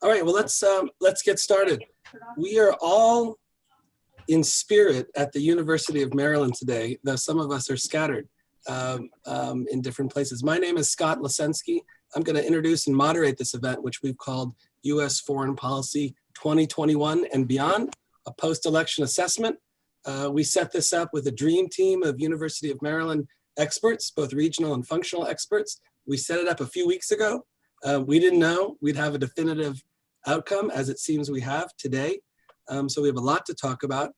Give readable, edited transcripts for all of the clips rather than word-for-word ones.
All right, well, let's get started. We are all in spirit at the University of Maryland today, though some of us are scattered in different places. My name is Scott Lasensky. I'm going to introduce and moderate this event, which we've called U.S. Foreign Policy 2021 and Beyond, a post-election assessment. We set this up with a dream team of University of Maryland experts, both regional and functional experts. We set it up a few weeks ago. We didn't know we'd have a definitive outcome, as it seems we have today. So we have a lot to talk about.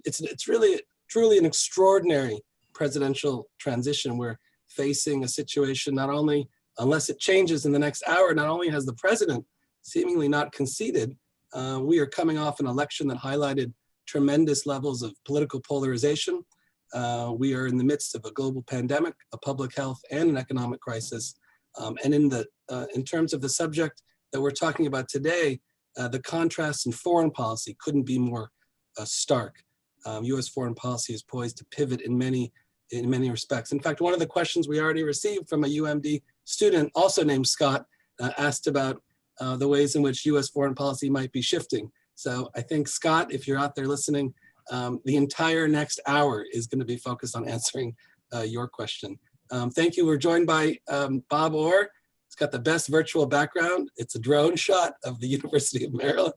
It's really, truly an extraordinary presidential transition. We're facing a situation not only, unless it changes in the next hour, not only has the president seemingly not conceded, we are coming off an election that highlighted tremendous levels of political polarization. We are in the midst of a global pandemic, a public health and an economic crisis. And in terms of the subject that we're talking about today, the contrast in foreign policy couldn't be more stark. U.S. foreign policy is poised to pivot in many respects. In fact, one of the questions we already received from a UMD student, also named Scott, asked about the ways in which U.S. foreign policy might be shifting. So I think, Scott, if you're out there listening, the entire next hour is going to be focused on answering your question. Thank you. We're joined by Bob Orr. He's got the best virtual background. It's a drone shot of the University of Maryland.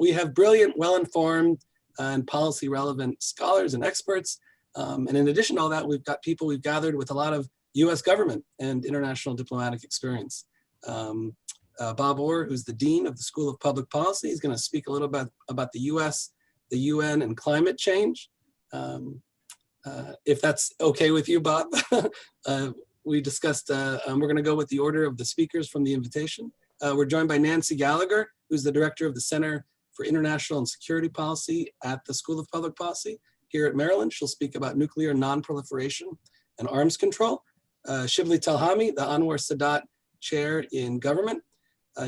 We have brilliant, well-informed, and policy-relevant scholars and experts. And in addition to all that, we've got people we've gathered with a lot of U.S. government and international diplomatic experience. Bob Orr, who's the Dean of the School of Public Policy, is going to speak a little bit about the U.S., the UN, and climate change. If that's okay with you, Bob. We discussed, we're going to go with the order of the speakers from the invitation. We're joined by Nancy Gallagher, who's the director of the Center for International and Security Policy at the School of Public Policy here at Maryland. She'll speak about nuclear non-proliferation and arms control. Shibley Telhami, the Anwar Sadat Chair in Government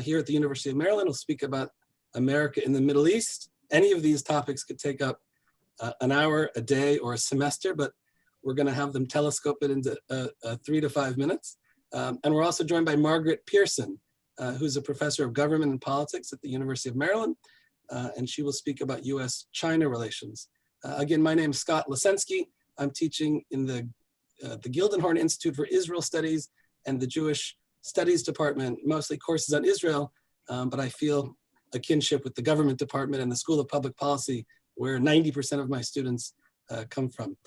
here at the University of Maryland, will speak about America in the Middle East. Any of these topics could take up an hour, a day, or a semester, but we're going to have them telescope it into 3 to 5 minutes. And we're also joined by Margaret Pearson, who's a professor of government and politics at the University of Maryland, and she will speak about USChina Relations. Again, my name is Scott Lasensky. I'm teaching in the Gildenhorn Institute for Israel Studies and the Jewish Studies Department, mostly courses on Israel, but I feel a kinship with the government department and the School of Public Policy, where 90% of my students come from.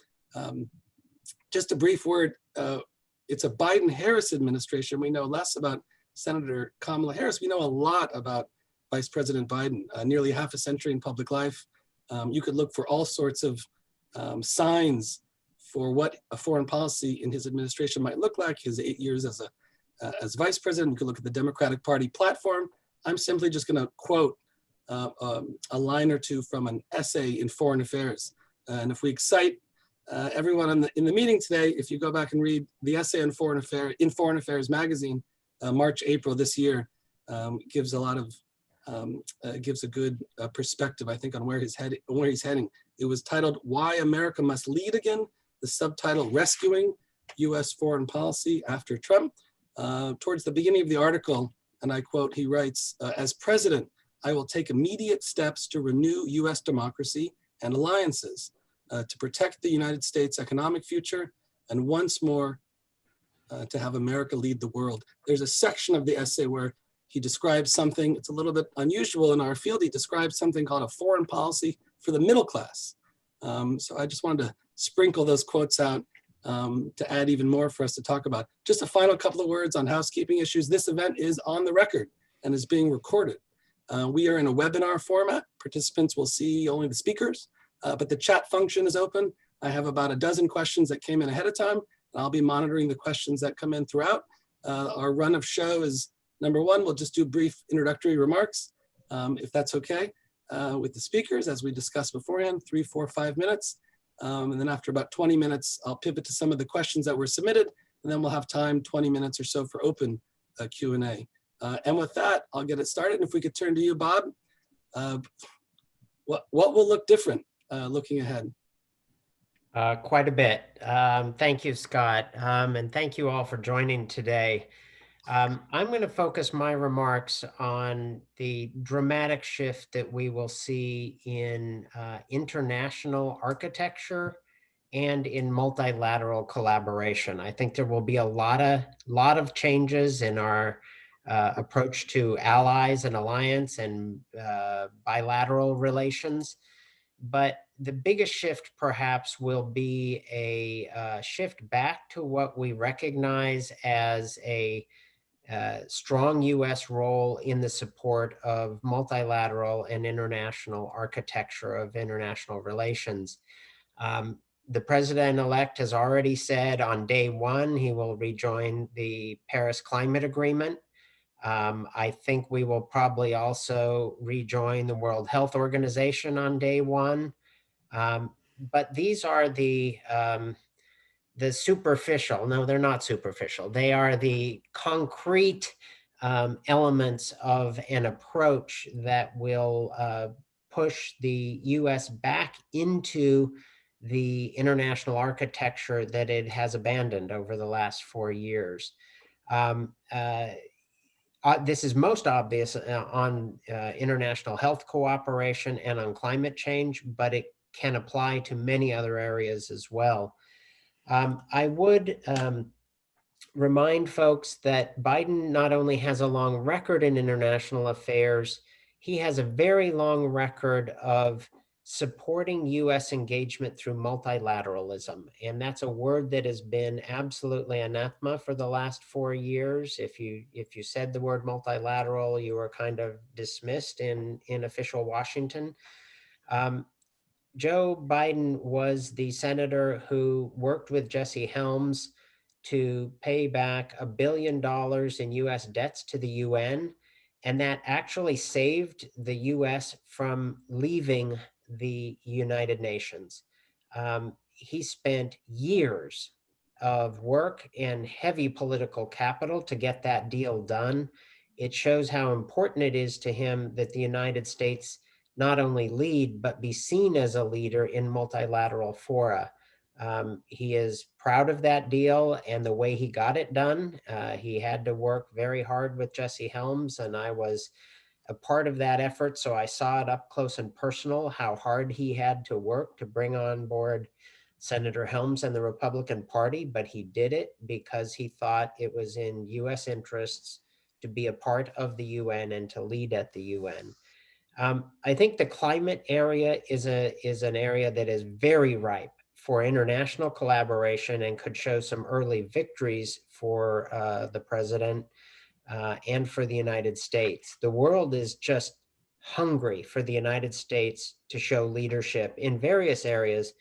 Just a brief word, it's a Biden-Harris administration. We know less about Senator Kamala Harris. We know a lot about Vice President Biden, nearly half a century in public life. You could look for all sorts of signs for what a foreign policy in his administration might look like. His 8 years as vice president. You could look at the Democratic Party platform. I'm simply just going to quote a line or two from an essay in Foreign Affairs. And if we excite everyone in the meeting today, if you go back and read the essay in Foreign Affairs magazine, March, April this year, gives a lot of gives a good perspective, I think, on where he's heading. It was titled "Why America Must Lead Again." The subtitle: "Rescuing U.S. Foreign Policy After Trump." Towards the beginning of the article, and I quote, he writes, "As president, I will take immediate steps to renew U.S. democracy and alliances, to protect the United States' economic future, and once more to have America lead the world." There's a section of the essay where he describes something, it's a little bit unusual in our field. He describes something called a foreign policy for the middle class. So I just wanted to sprinkle those quotes out to add even more for us to talk about. Just a final couple of words on housekeeping issues. This event is on the record and is being recorded. We are in a webinar format. Participants will see only the speakers, but the chat function is open. I have about a dozen questions that came in ahead of time, and I'll be monitoring the questions that come in throughout. Our run of show is, number one, we'll just do brief introductory remarks, if that's okay, with the speakers, as we discussed beforehand, 3, 4, 5 minutes. And then after about 20 minutes, I'll pivot to some of the questions that were submitted, and then we'll have time, 20 minutes or so, for open Q&A. And with that, I'll get it started. And if we could turn to you, Bob, what will look different looking ahead? Quite a bit. Thank you, Scott. And thank you all for joining today. I'm going to focus my remarks on the dramatic shift that we will see in international architecture and in multilateral collaboration. I think there will be a lot of changes in our approach to allies and alliance and bilateral relations. But the biggest shift perhaps will be a shift back to what we recognize as a strong US role in the support of multilateral and international architecture of international relations. The president-elect has already said on day one he will rejoin the Paris Climate Agreement. I think we will probably also rejoin the World Health Organization on day one. But these are the superficial, no, they're not superficial. They are the concrete elements of an approach that will push the US back into the international architecture that it has abandoned over the last 4 years. This is most obvious on international health cooperation and on climate change, but it can apply to many other areas as well. I would remind folks that Biden not only has a long record in international affairs, he has a very long record of supporting US engagement through multilateralism. And that's a word that has been absolutely anathema for the last 4 years. If you said the word multilateral, you were kind of dismissed in official Washington. Joe Biden was the senator who worked with Jesse Helms to pay back $1 billion in US debts to the UN. And that actually saved the US from leaving the United Nations. He spent years of work and heavy political capital to get that deal done. It shows how important it is to him that the United States not only lead, but be seen as a leader in multilateral fora. He is proud of that deal and the way he got it done. He had to work very hard with Jesse Helms, and I was a part of that effort. So I saw it up close and personal, how hard he had to work to bring on board Senator Helms and the Republican Party, but he did it because he thought it was in US interests to be a part of the UN and to lead at the UN. I think the climate area is an area that is very ripe for international collaboration and could show some early victories for the president and for the United States. The world is just hungry for the United States to show leadership in various areas,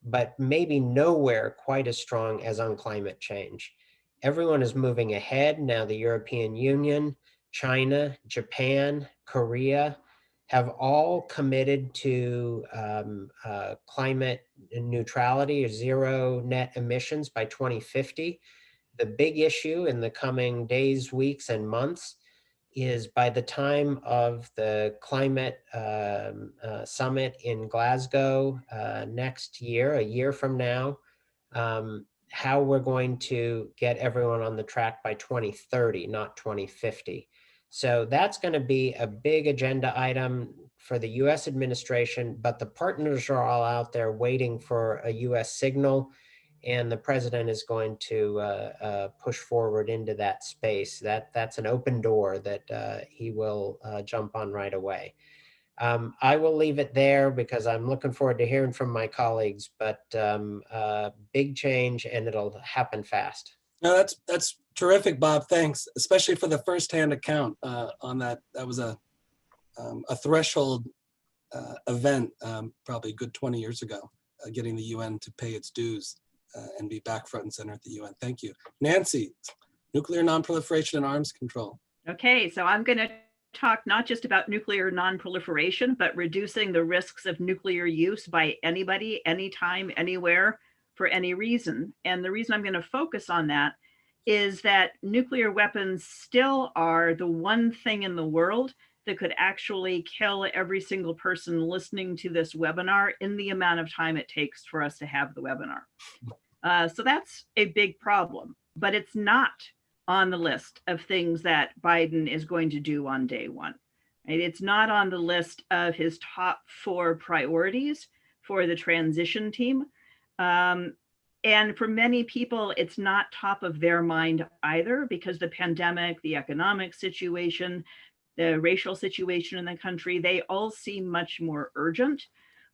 but maybe nowhere quite as strong as on climate change. Everyone is moving ahead. Now the European Union, China, Japan, Korea have all committed to climate neutrality or zero net emissions by 2050. The big issue in the coming days, weeks, and months is by the time of the climate summit in Glasgow next year, a year from now, how we're going to get everyone on the track by 2030, not 2050. So that's going to be a big agenda item for the US administration, but the partners are all out there waiting for a US signal, and the president is going to push forward into that space. That's an open door that he will jump on right away. I will leave it there because I'm looking forward to hearing from my colleagues, but big change and it'll happen fast. No, that's terrific, Bob. Thanks, especially for the firsthand account on that. That was a threshold event, probably a good 20 years ago, getting the UN to pay its dues and be back front and center at the UN. Thank you. Nancy, nuclear non-proliferation and arms control. Okay, so I'm going to talk not just about nuclear non-proliferation, but reducing the risks of nuclear use by anybody, anytime, anywhere, for any reason. And the reason I'm going to focus on that is that nuclear weapons still are the one thing in the world that could actually kill every single person listening to this webinar in the amount of time it takes for us to have the webinar. So that's a big problem, but it's not on the list of things that Biden is going to do on day one. Right? It's not on the list of his top 4 priorities for the transition team. And for many people, it's not top of their mind either, because the pandemic, the economic situation, the racial situation in the country, they all seem much more urgent.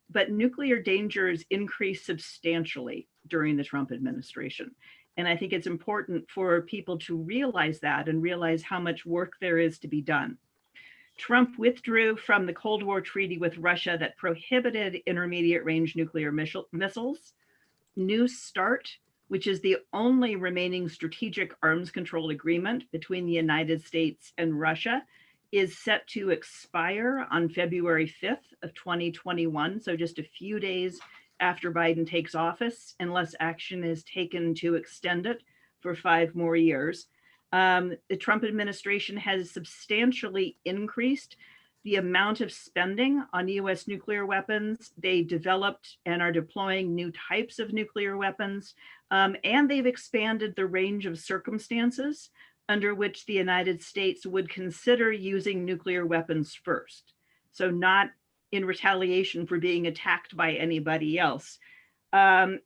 But nuclear dangers increased substantially during the Trump administration. And I think it's important for people to realize that and realize how much work there is to be done. Trump withdrew from the Cold War treaty with Russia that prohibited intermediate range nuclear missiles. New START, which is the only remaining strategic arms control agreement between the United States and Russia, is set to expire on February 5th of 2021. So just a few days after Biden takes office, unless action is taken to extend it for 5 more years. The Trump administration has substantially increased the amount of spending on US nuclear weapons. They developed and are deploying new types of nuclear weapons, and they've expanded the range of circumstances under which the United States would consider using nuclear weapons first. So not in retaliation for being attacked by anybody else. And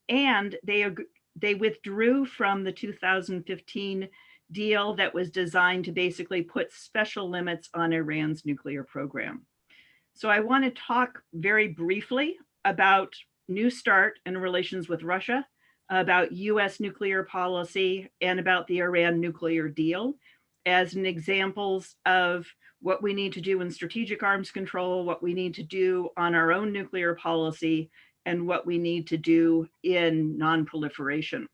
they withdrew from the 2015 deal that was designed to basically put special limits on Iran's nuclear program. So I want to talk very briefly about New START and relations with Russia, about US nuclear policy, and about the Iran nuclear deal as an examples of what we need to do in strategic arms control, what we need to do on our own nuclear policy, and what we need to do in non-proliferation.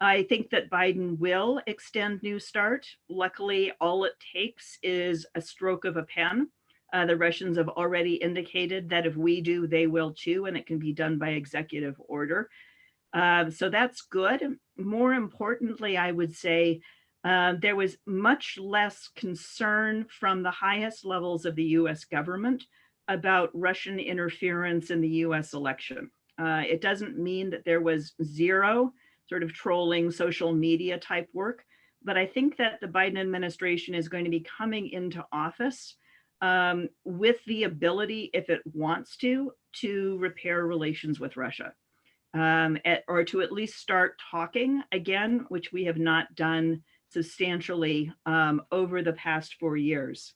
I think that Biden will extend New START. Luckily, all it takes is a stroke of a pen. The Russians have already indicated that if we do, they will too, and it can be done by executive order. So that's good. More importantly, I would say there was much less concern from the highest levels of the US government about Russian interference in the US election. It doesn't mean that there was zero sort of trolling social media type work, but I think that the Biden administration is going to be coming into office with the ability, if it wants to repair relations with Russia. Or to at least start talking again, which we have not done substantially over the past 4 years.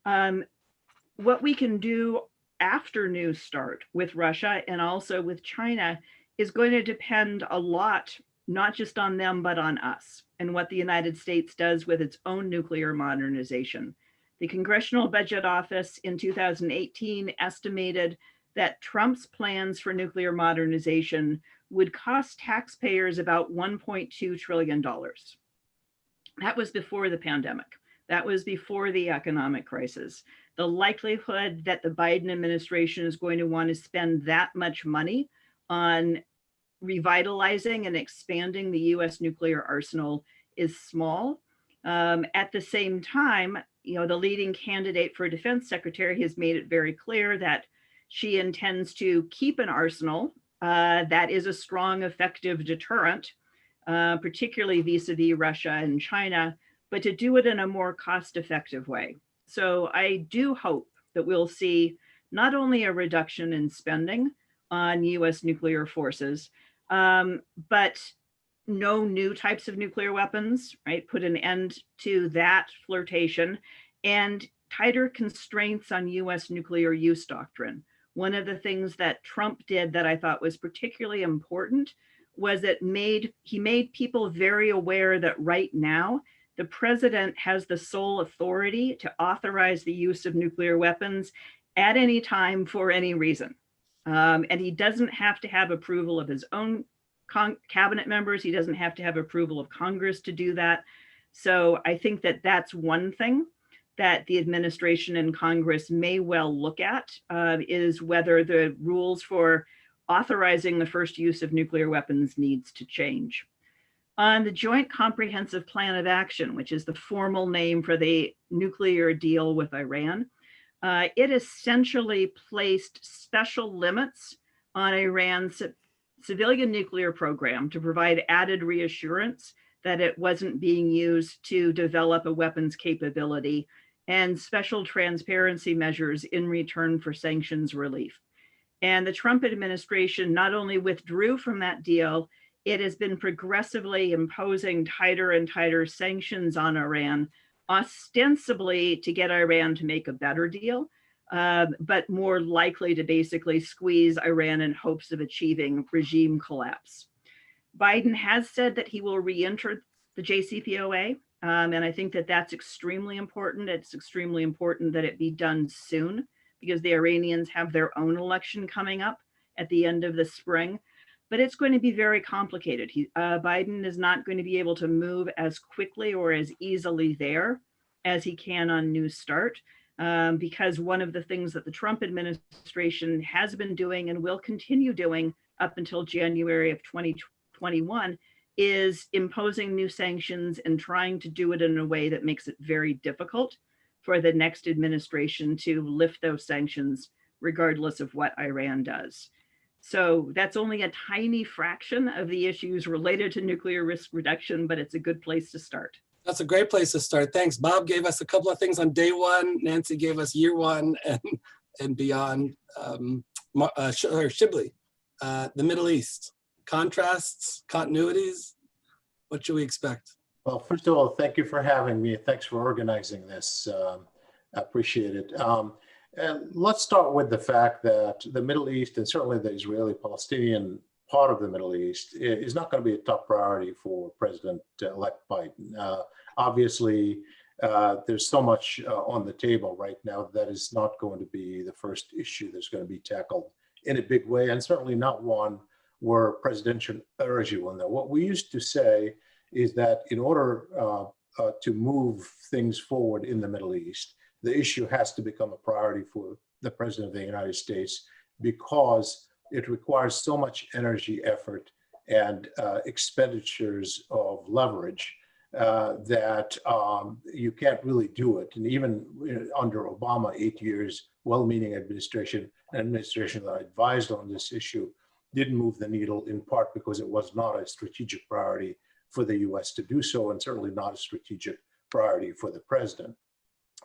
What we can do after New START with Russia and also with China is going to depend a lot, not just on them, but on us and what the United States does with its own nuclear modernization. The Congressional Budget Office in 2018 estimated that Trump's plans for nuclear modernization would cost taxpayers about $1.2 trillion. That was before the pandemic. That was before the economic crisis. The likelihood that the Biden administration is going to want to spend that much money on revitalizing and expanding the US nuclear arsenal is small. At the same time, the leading candidate for defense secretary has made it very clear that she intends to keep an arsenal that is a strong, effective deterrent, particularly vis-a-vis Russia and China, but to do it in a more cost-effective way. So I do hope that we'll see not only a reduction in spending on US nuclear forces, but no new types of nuclear weapons, right? Put an end to that flirtation, and tighter constraints on US nuclear use doctrine. One of the things that Trump did that I thought was particularly important was that he made people very aware that right now, the president has the sole authority to authorize the use of nuclear weapons at any time for any reason. And he doesn't have to have approval of his own cabinet members. He doesn't have to have approval of Congress to do that. So I think that that's one thing that the administration and Congress may well look at, is whether the rules for authorizing the first use of nuclear weapons needs to change. On the Joint Comprehensive Plan of Action, which is the formal name for the nuclear deal with Iran, it essentially placed special limits on Iran's civilian nuclear program to provide added reassurance that it wasn't being used to develop a weapons capability, and special transparency measures in return for sanctions relief. And the Trump administration not only withdrew from that deal, it has been progressively imposing tighter and tighter sanctions on Iran, ostensibly to get Iran to make a better deal, but more likely to basically squeeze Iran in hopes of achieving regime collapse. Biden has said that he will re-enter the JCPOA, and I think that that's extremely important. It's extremely important that it be done soon, because the Iranians have their own election coming up at the end of the spring. But it's going to be very complicated. Biden is not going to be able to move as quickly or as easily there as he can on New START, because one of the things that the Trump administration has been doing and will continue doing up until January of 2021 is imposing new sanctions and trying to do it in a way that makes it very difficult for the next administration to lift those sanctions, regardless of what Iran does. So that's only a tiny fraction of the issues related to nuclear risk reduction, but it's a good place to start. That's a great place to start. Thanks. Bob gave us a couple of things on day one. Nancy gave us year one and beyond. Shibley, the Middle East, contrasts, continuities. What should we expect? Well, first of all, thank you for having me. Thanks for organizing this. I appreciate it. And let's start with the fact that the Middle East, and certainly the Israeli-Palestinian part of the Middle East, is not going to be a top priority for President-elect Biden. Obviously, there's so much on the table right now that is not going to be the first issue that's going to be tackled in a big way, and certainly not one where presidential urge will know. What we used to say is that in order to move things forward in the Middle East, the issue has to become a priority for the President of the United States, because it requires so much energy, effort, and expenditures of leverage that you can't really do it. And even under Obama, 8 years, well-meaning administration, an administration that advised on this issue, didn't move the needle, in part because it was not a strategic priority for the US to do so, and certainly not a strategic priority for the president.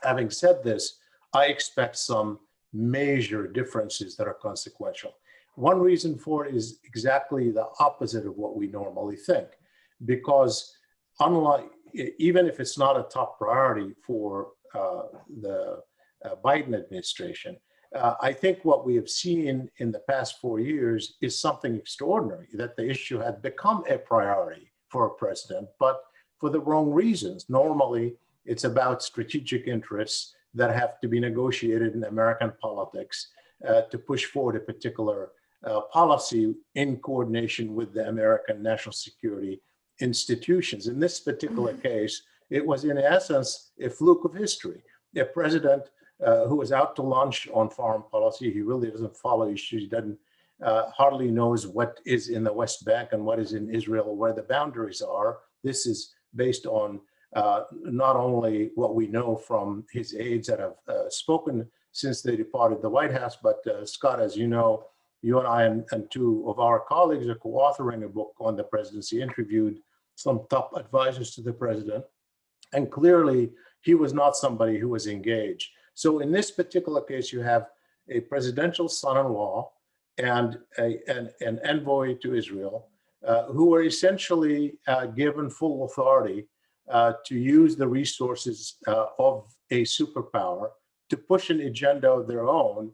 Having said this, I expect some major differences that are consequential. One reason for it is exactly the opposite of what we normally think, because unlike, even if it's not a top priority for the Biden administration, I think what we have seen in the past 4 years is something extraordinary, that the issue had become a priority for a president, but for the wrong reasons. Normally, it's about strategic interests that have to be negotiated in American politics to push forward a particular policy in coordination with the American national security institutions. In this particular case, it was in essence a fluke of history. A president who was out to lunch on foreign policy, he really doesn't follow issues, he doesn't hardly knows what is in the West Bank and what is in Israel, where the boundaries are. This is based on not only what we know from his aides that have spoken since they departed the White House, but Scott, as you know, you and I and two of our colleagues are co-authoring a book on the presidency, interviewed some top advisors to the president, and clearly he was not somebody who was engaged. So in this particular case, you have a presidential son-in-law and an envoy to Israel who were essentially given full authority to use the resources of a superpower to push an agenda of their own,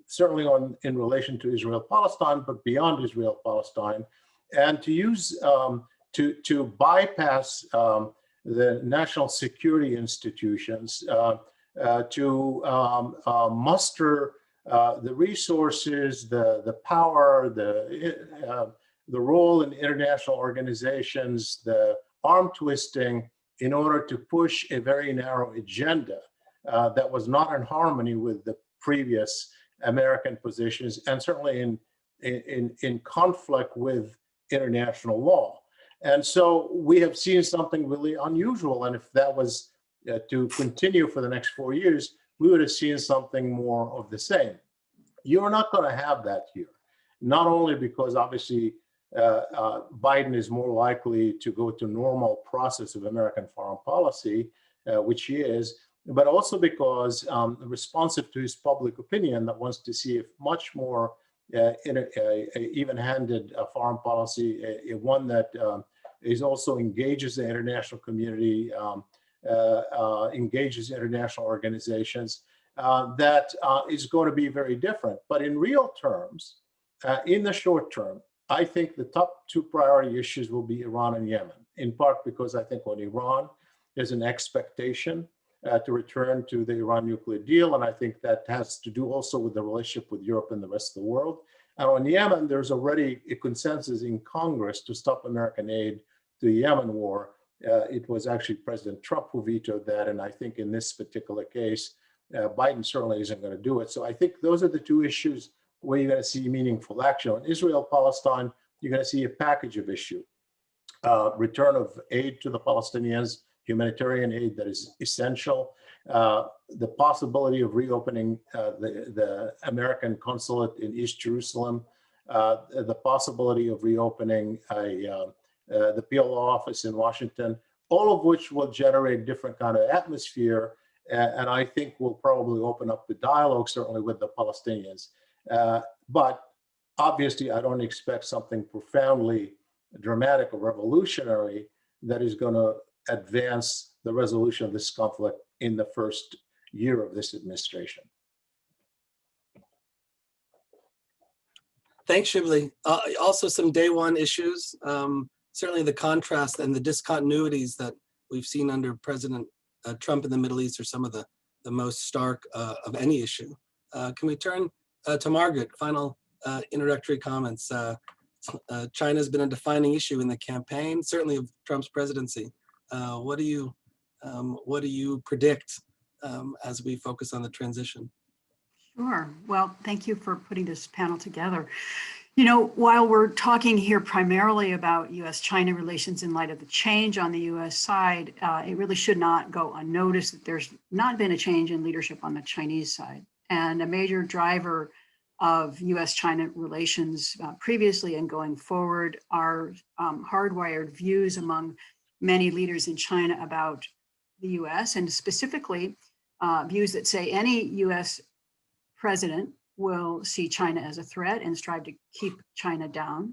certainly in relation to Israel-Palestine, but beyond Israel-Palestine, and to use to bypass the national security institutions, to muster the resources, the power, the role in international organizations, the arm twisting, in order to push a very narrow agenda that was not in harmony with the previous American positions, and certainly in conflict with international law. And so we have seen something really unusual. And if that was to continue for the next 4 years, we would have seen something more of the same. You're not going to have that here, not only because obviously Biden is more likely to go to normal process of American foreign policy, which he is, but also because responsive to his public opinion that wants to see a much more even-handed foreign policy, one that is also engages the international community, engages international organizations, that is going to be very different. But in real terms, in the short term, I think the top two priority issues will be Iran and Yemen, in part because I think on Iran, there's an expectation to return to the Iran nuclear deal. And I think that has to do also with the relationship with Europe and the rest of the world. And on Yemen, there's already a consensus in Congress to stop American aid to the Yemen war. It was actually President Trump who vetoed that. And I think in this particular case, Biden certainly isn't going to do it. So I think those are the two issues where you're going to see meaningful action. On Israel, Palestine, you're going to see a package of issues. Return of aid to the Palestinians, humanitarian aid that is essential, the possibility of reopening the American consulate in East Jerusalem, the possibility of reopening the PLO office in Washington, all of which will generate different kind of atmosphere, and I think will probably open up the dialogue, certainly with the Palestinians. But obviously, I don't expect something profoundly dramatic or revolutionary that is going to advance the resolution of this conflict in the first year of this administration. Thanks, Shibley. Also some day one issues, certainly the contrast and the discontinuities that we've seen under President Trump in the Middle East are some of the most stark of any issue. Can we turn to Margaret, final introductory comments? China has been a defining issue in the campaign, certainly of Trump's presidency. What do you predict as we focus on the transition? Sure. Well, thank you for putting this panel together. You know, while we're talking here primarily about US-China relations in light of the change on the US side, it really should not go unnoticed that there's not been a change in leadership on the Chinese side. And a major driver of US-China relations previously and going forward are hardwired views among many leaders in China about the US, and specifically views that say any US president will see China as a threat and strive to keep China down.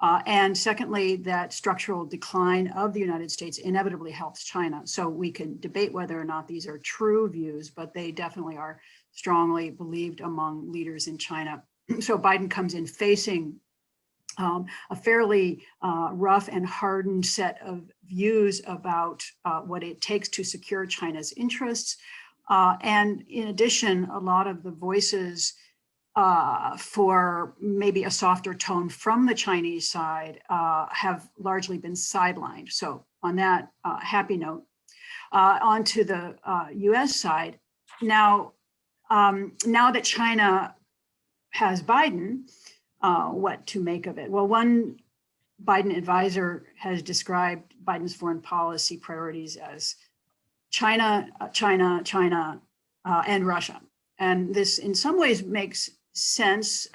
And secondly, that structural decline of the United States inevitably helps China. So we can debate whether or not these are true views, but they definitely are strongly believed among leaders in China. So Biden comes in facing a fairly rough and hardened set of views about what it takes to secure China's interests. And in addition, a lot of the voices for maybe a softer tone from the Chinese side have largely been sidelined. So on that happy note, onto the US side. Now that China has Biden, what to make of it? Well, one Biden advisor has described Biden's foreign policy priorities as China, China, China, and Russia. And this in some ways makes sense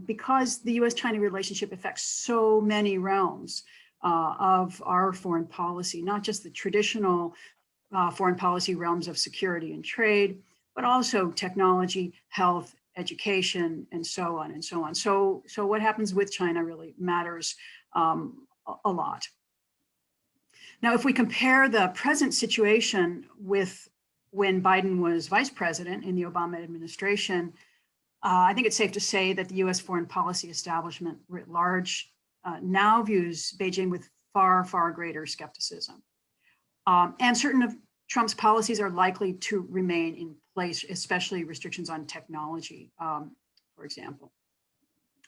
because the US-China relationship affects so many realms of our foreign policy, not just the traditional foreign policy realms of security and trade, but also technology, health, education, and so on and so on. So what happens with China really matters a lot. Now, if we compare the present situation with when Biden was vice president in the Obama administration, I think it's safe to say that the US foreign policy establishment writ large now views Beijing with far, far greater skepticism. And certain of Trump's policies are likely to remain in place, especially restrictions on technology, for example.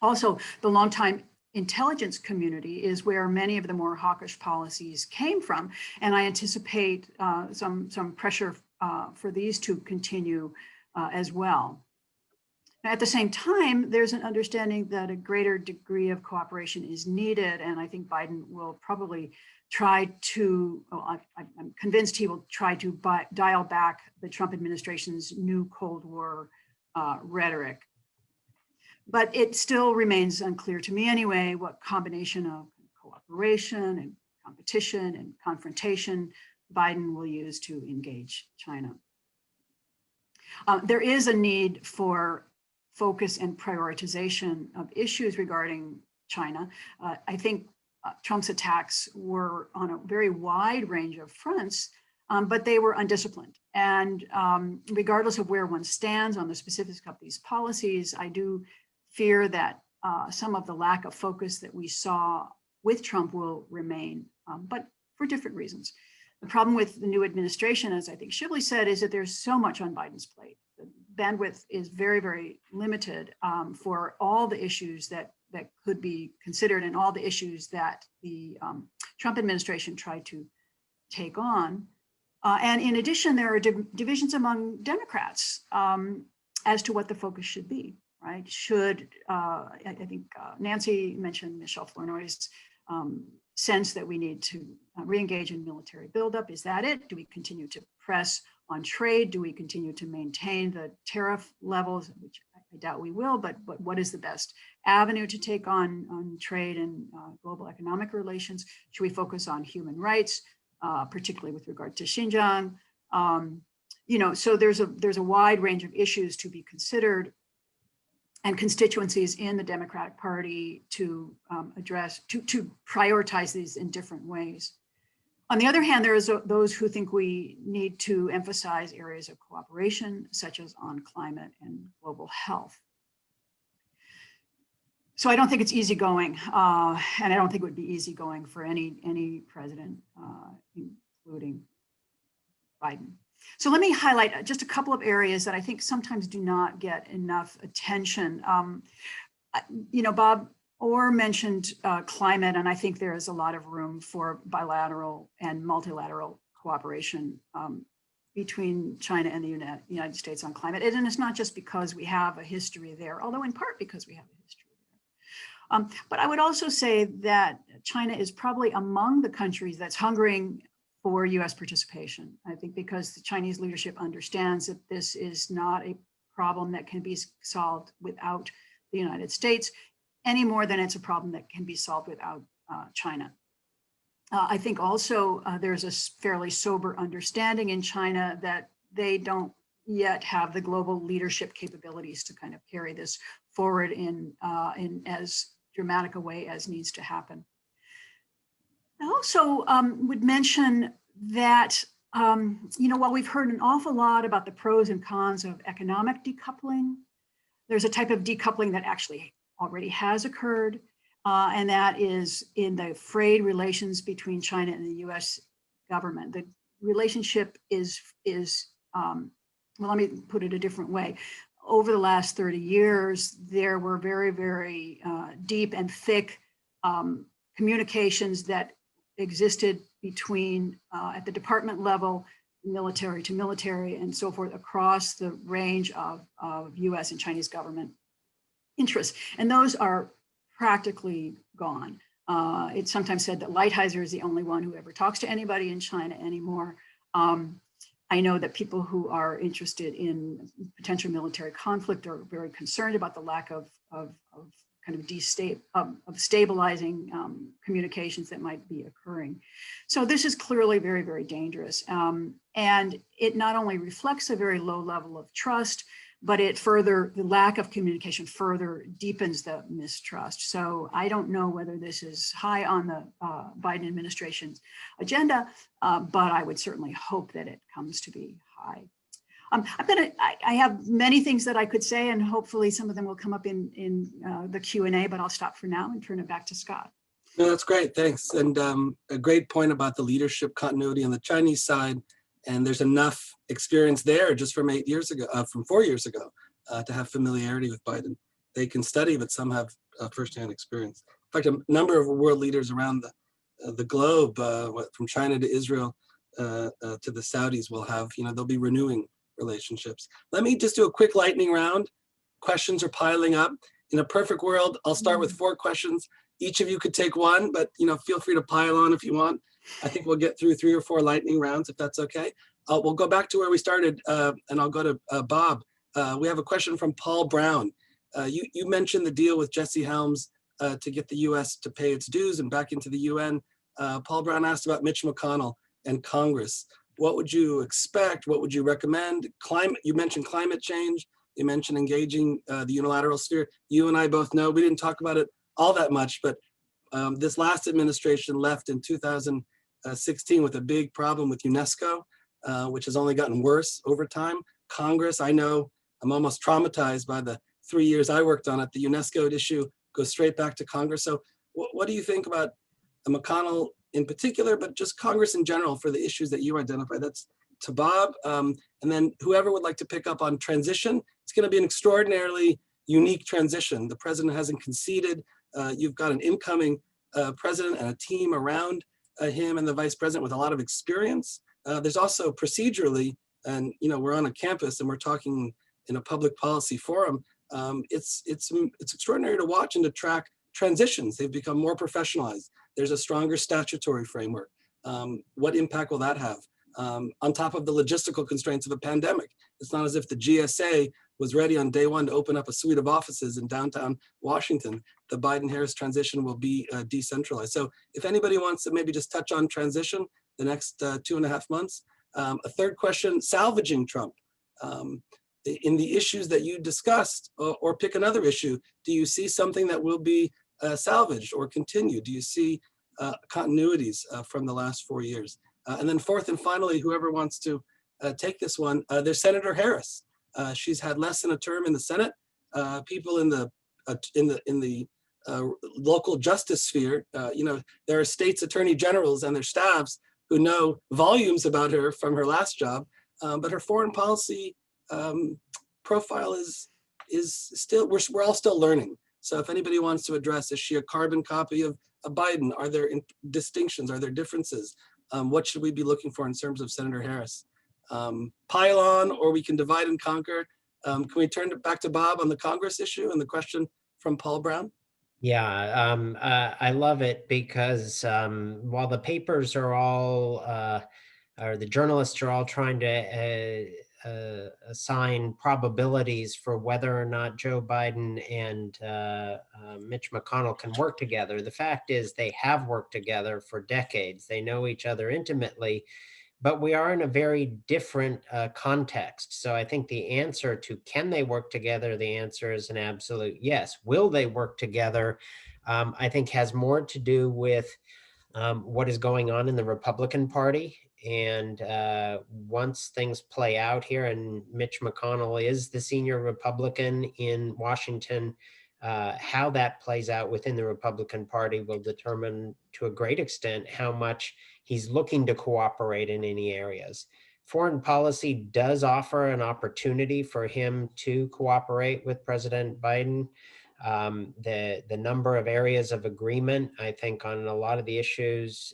Also, the longtime intelligence community is where many of the more hawkish policies came from, and I anticipate some pressure for these to continue as well. At the same time, there's an understanding that a greater degree of cooperation is needed, and I think Biden will probably try to, I'm convinced he will try to dial back the Trump administration's new Cold War rhetoric. But it still remains unclear to me anyway, what combination of cooperation and competition and confrontation Biden will use to engage China. There is a need for focus and prioritization of issues regarding China. I think Trump's attacks were on a very wide range of fronts, but they were undisciplined. And regardless of where one stands on the specifics of these policies, I do fear that some of the lack of focus that we saw with Trump will remain, but for different reasons. The problem with the new administration, as I think Shibley said, is that there's so much on Biden's plate. The bandwidth is very, very limited for all the issues that could be considered and all the issues that the Trump administration tried to take on. And in addition, there are divisions among Democrats as to what the focus should be, right? Should, I think Nancy mentioned Michelle Flournoy's sense that we need to re-engage in military buildup. Is that it? Do we continue to press on trade? Do we continue to maintain the tariff levels, which I doubt we will, but what is the best avenue to take on trade and global economic relations? Should we focus on human rights, particularly with regard to Xinjiang? So there's a wide range of issues to be considered and constituencies in the Democratic Party to address, to prioritize these in different ways. On the other hand, there is those who think we need to emphasize areas of cooperation, such as on climate and global health. So I don't think it's easygoing, and I don't think it would be easygoing for any president, including Biden. So let me highlight just a couple of areas that I think sometimes do not get enough attention. Bob Orr mentioned climate, and I think there is a lot of room for bilateral and multilateral cooperation between China and the United States on climate. And it's not just because we have a history there, although in part because we have a history there. But I would also say that China is probably among the countries that's hungering for US participation. I think because the Chinese leadership understands that this is not a problem that can be solved without the United States, any more than it's a problem that can be solved without China. I think also there's a fairly sober understanding in China that they don't yet have the global leadership capabilities to kind of carry this forward in as dramatic a way as needs to happen. I also would mention that, while we've heard an awful lot about the pros and cons of economic decoupling, there's a type of decoupling that actually already has occurred, and that is in the frayed relations between China and the US government. The relationship is well, let me put it a different way. Over the last 30 years, there were very, very deep and thick communications that existed between, at the department level, military to military and so forth, across the range of US and Chinese government interests. And those are practically gone. It's sometimes said that Lighthizer is the only one who ever talks to anybody in China anymore. I know that people who are interested in potential military conflict are very concerned about the lack of kind of stabilizing communications that might be occurring. So this is clearly very, very dangerous. And it not only reflects a very low level of trust, but the lack of communication further deepens the mistrust. So I don't know whether this is high on the Biden administration's agenda, but I would certainly hope that it comes to be high. I have many things that I could say, and hopefully some of them will come up in the Q&A, but I'll stop for now and turn it back to Scott. No, that's great, thanks. And a great point about the leadership continuity on the Chinese side. And there's enough experience there just from 8 years ago, from 4 years ago, to have familiarity with Biden. They can study, but some have firsthand experience. In fact, a number of world leaders around the globe, from China to Israel to the Saudis, will have, they'll be renewing relationships. Let me just do a quick lightning round. Questions are piling up. In a perfect world, I'll start with 4 questions. Each of you could take one, but feel free to pile on if you want. I think we'll get through 3 or 4 lightning rounds if that's okay. We'll go back to where we started, and I'll go to Bob. We have a question from Paul Brown. You mentioned the deal with Jesse Helms to get the U.S. to pay its dues and back into the UN. Paul Brown asked about Mitch McConnell and Congress. What would you expect? What would you recommend? You mentioned climate change. You mentioned engaging the unilateral sphere. You and I both know, we didn't talk about it all that much, but this last administration left in 2016 with a big problem with UNESCO, which has only gotten worse over time. Congress, I know, I'm almost traumatized by the 3 years I worked on it. The UNESCO issue goes straight back to Congress. So what do you think about McConnell in particular, but just Congress in general for the issues that you identify? That's to Bob. And then whoever would like to pick up on transition, it's going to be an extraordinarily unique transition. The president hasn't conceded. You've got an incoming president and a team around him and the vice president with a lot of experience. There's also procedurally, and we're on a campus and we're talking in a public policy forum. It's extraordinary to watch and to track transitions. They've become more professionalized. There's a stronger statutory framework. What impact will that have? On top of the logistical constraints of a pandemic. It's not as if the GSA was ready on day one to open up a suite of offices in downtown Washington. The Biden-Harris transition will be decentralized. So if anybody wants to maybe just touch on transition the next 2.5 months. A third question, salvaging Trump. In the issues that you discussed, or pick another issue, do you see something that will be salvaged or continued? Do you see continuities from the last 4 years? And then fourth and finally, whoever wants to take this one, there's Senator Harris. She's had less than a term in the Senate. People in the local justice sphere, there are states attorney generals and their staffs who know volumes about her from her last job, but her foreign policy profile is still, we're all still learning. So if anybody wants to address, is she a carbon copy of Biden? Are there distinctions? Are there differences? What should we be looking for in terms of Senator Harris? Pile on, or we can divide and conquer. Can we turn it back to Bob on the Congress issue and the question from Paul Brown? Yeah, I love it because while the papers are all, or the journalists are all trying to assign probabilities for whether or not Joe Biden and Mitch McConnell can work together, the fact is they have worked together for decades. They know each other intimately, but we are in a very different context. So I think the answer to can they work together, the answer is an absolute yes. Will they work together? I think has more to do with what is going on in the Republican Party. And once things play out here and Mitch McConnell is the senior Republican in Washington, how that plays out within the Republican Party will determine to a great extent how much he's looking to cooperate in any areas. Foreign policy does offer an opportunity for him to cooperate with President Biden. The number of areas of agreement, I think, on a lot of the issues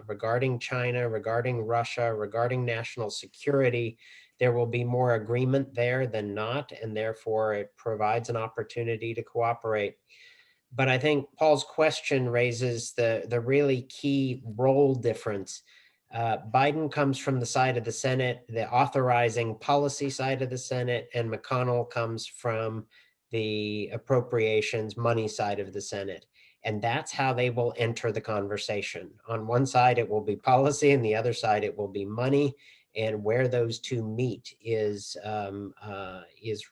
regarding China, regarding Russia, regarding national security, there will be more agreement there than not, and therefore it provides an opportunity to cooperate. But I think Paul's question raises the really key role difference. Biden comes from the side of the Senate, the authorizing policy side of the Senate, and McConnell comes from the appropriations money side of the Senate. And that's how they will enter the conversation. On one side, it will be policy, and the other side, it will be money. And where those two meet is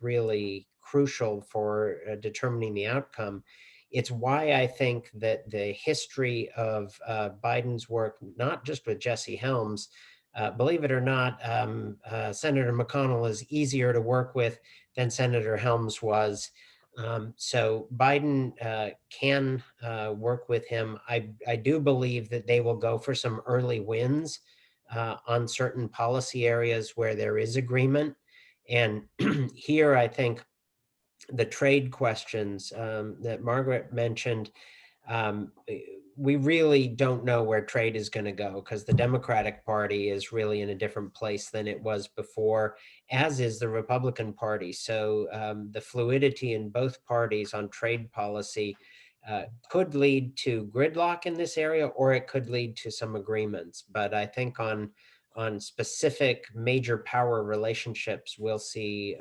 really crucial for determining the outcome. It's why I think that the history of Biden's work, not just with Jesse Helms, believe it or not, Senator McConnell is easier to work with than Senator Helms was. So Biden can work with him. I do believe that they will go for some early wins on certain policy areas where there is agreement. And here, I think the trade questions that Margaret mentioned, we really don't know where trade is going to go because the Democratic Party is really in a different place than it was before, as is the Republican Party. So the fluidity in both parties on trade policy could lead to gridlock in this area, or it could lead to some agreements. But I think on specific major power relationships, we'll see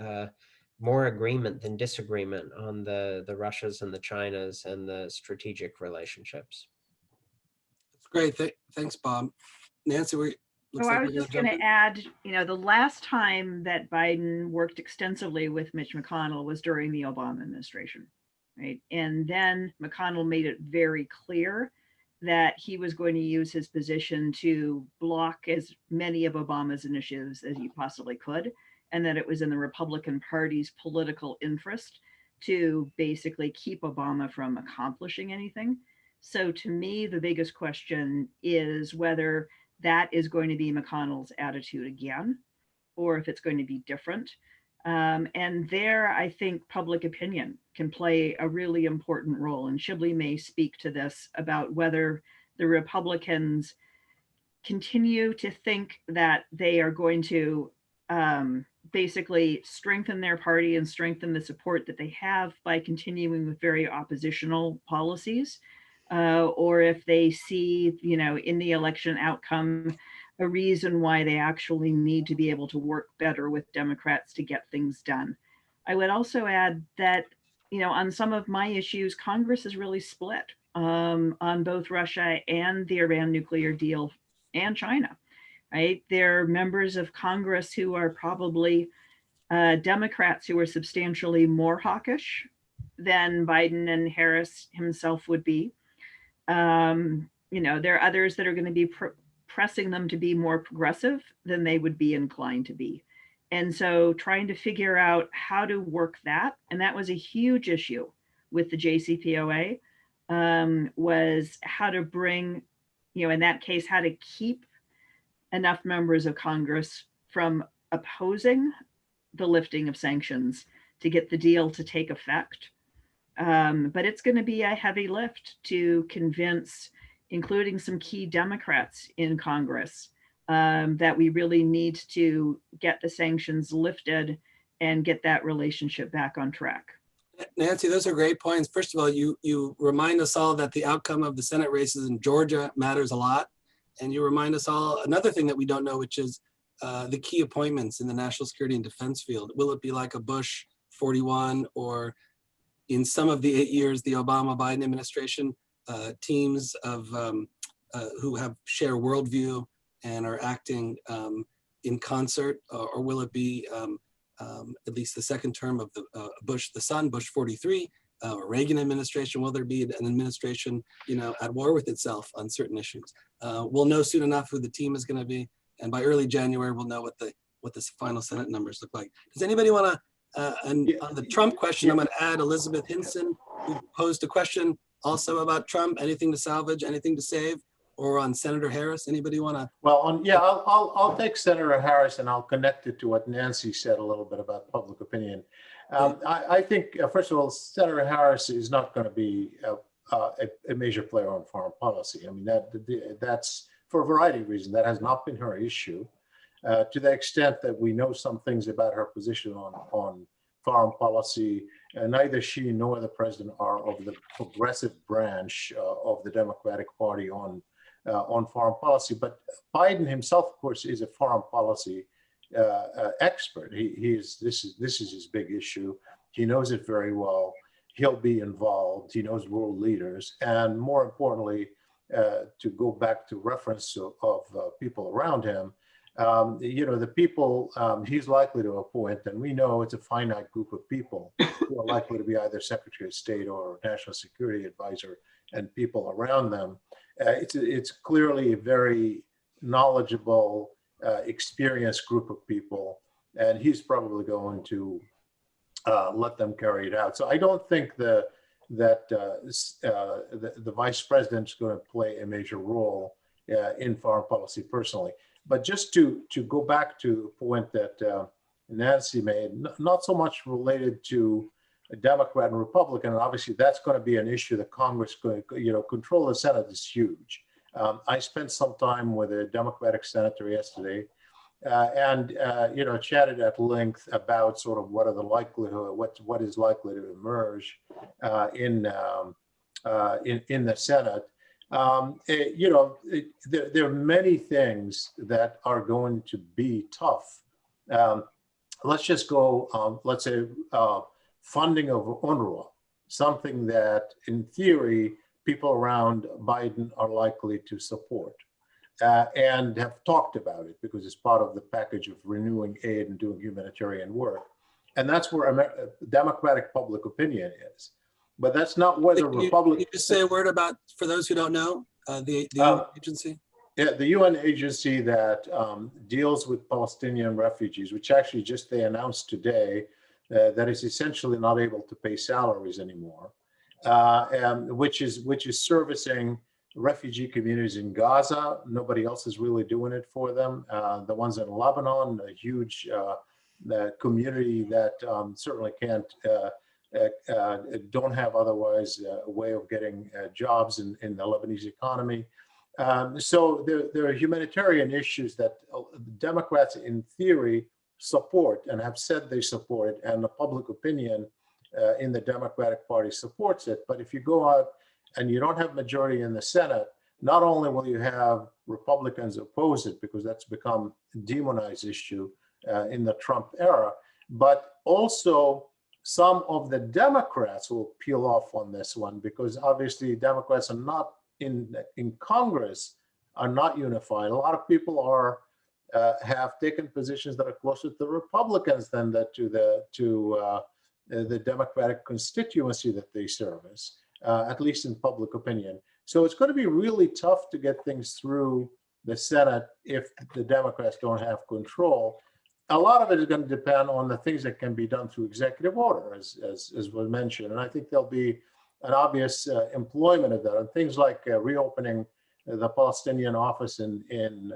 more agreement than disagreement on the Russias and the Chinas and the strategic relationships. That's great. Thanks, Bob. Nancy, looks I like was we're gonna just going jump in. to add, the last time that Biden worked extensively with Mitch McConnell was during the Obama administration, right? And then McConnell made it very clear that he was going to use his position to block as many of Obama's initiatives as he possibly could, and that it was in the Republican Party's political interest to basically keep Obama from accomplishing anything. So to me, the biggest question is whether that is going to be McConnell's attitude again, or if it's going to be different. And there, I think public opinion can play a really important role. And Shibley may speak to this about whether the Republicans continue to think that they are going to basically strengthen their party and strengthen the support that they have by continuing with very oppositional policies. Or if they see, in the election outcome, a reason why they actually need to be able to work better with Democrats to get things done. I would also add that, on some of my issues, Congress is really split on both Russia and the Iran nuclear deal and China, right? There are members of Congress who are probably Democrats who are substantially more hawkish than Biden and Harris himself would be. There are others that are going to be pressing them to be more progressive than they would be inclined to be. And so trying to figure out how to work that, and that was a huge issue with the JCPOA, was how to bring, in that case, how to keep enough members of Congress from opposing the lifting of sanctions to get the deal to take effect. But it's going to be a heavy lift to convince, including some key Democrats in Congress, that we really need to get the sanctions lifted and get that relationship back on track. Nancy, those are great points. First of all, you remind us all that the outcome of the Senate races in Georgia matters a lot. And you remind us all another thing that we don't know, which is the key appointments in the national security and defense field. Will it be like a Bush 41, or in some of the 8 years, the Obama-Biden administration, teams of who have share worldview and are acting in concert, or will it be at least the second term of the Bush, the son, Bush 43, or Reagan administration? Will there be an administration, at war with itself on certain issues? We'll know soon enough who the team is going to be, and by early January, we'll know what the final Senate numbers look like. Does anybody want to? On the Trump question, I'm going to add Elizabeth Hinson, who posed a question also about Trump. Anything to salvage? Anything to save? Or on Senator Harris? Anybody want to? Well, I'll take Senator Harris and I'll connect it to what Nancy said a little bit about public opinion. I think, first of all, Senator Harris is not going to be a major player on foreign policy. I mean, that's for a variety of reasons. That has not been her issue. To the extent that we know some things about her position on foreign policy, neither she nor the president are of the progressive branch of the Democratic Party on foreign policy. But Biden himself, of course, is a foreign policy expert. This is his big issue. He knows it very well. He'll be involved. He knows world leaders, and more importantly, to go back to reference of people around him. The people he's likely to appoint, and we know it's a finite group of people who are likely to be either Secretary of State or National Security Advisor, and people around them. It's clearly a very knowledgeable, experienced group of people, and he's probably going to let them carry it out. So I don't think that the vice president is going to play a major role in foreign policy personally. But just to go back to the point that Nancy made, not so much related to a Democrat and Republican, and obviously that's going to be an issue that Congress, control the Senate is huge. I spent some time with a Democratic senator yesterday, and chatted at length about sort of what are the likelihood, what is likely to emerge in the Senate. There are many things that are going to be tough let's just go, let's say, funding of UNRWA, something that in theory, people around Biden are likely to support and have talked about it because it's part of the package of renewing aid and doing humanitarian work. And that's where Democratic public opinion is. But that's not whether Republicans. Can you just say a word about, for those who don't know, the UN agency? Yeah, the UN agency that deals with Palestinian refugees, which actually just they announced today that is essentially not able to pay salaries anymore, and which is servicing refugee communities in Gaza. Nobody else is really doing it for them. The ones in Lebanon, a huge community that certainly can't, don't have otherwise a way of getting jobs in the Lebanese economy. So there are humanitarian issues that Democrats in theory support and have said they support, and the public opinion in the Democratic Party supports it. But if you go out and you don't have majority in the Senate, not only will you have Republicans oppose it because that's become a demonized issue in the Trump era, but also some of the Democrats will peel off on this one because obviously Democrats are not in Congress are not unified. A lot of people are have taken positions that are closer to the Republicans than to the Democratic constituency that they service, at least in public opinion. So it's going to be really tough to get things through the Senate if the Democrats don't have control. A lot of it is going to depend on the things that can be done through executive order, as was mentioned. And I think there'll be an obvious employment of that. And things like reopening the Palestinian office in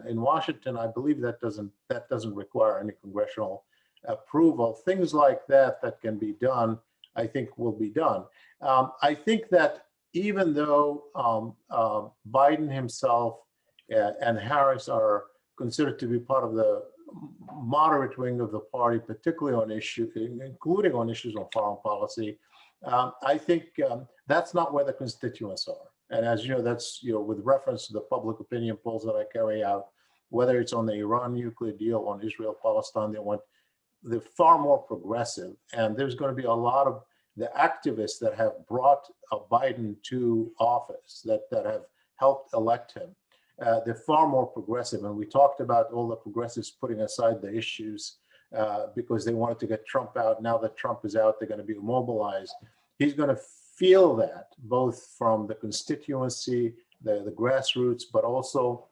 Washington, I believe that doesn't require any congressional approval. Things like that can be done, I think will be done. I think that even though Biden himself and Harris are considered to be part of the moderate wing of the party, particularly on issues, including on issues on foreign policy, I think that's not where the constituents are. And as you know, that's, with reference to the public opinion polls that I carry out, whether it's on the Iran nuclear deal, on Israel, Palestine, they're far more progressive. And there's going to be a lot of the activists that have brought Biden to office, that have helped elect him. They're far more progressive. And we talked about all the progressives putting aside the issues because they wanted to get Trump out. Now that Trump is out, they're going to be mobilized. He's going to feel that both from the constituency, the grassroots, but also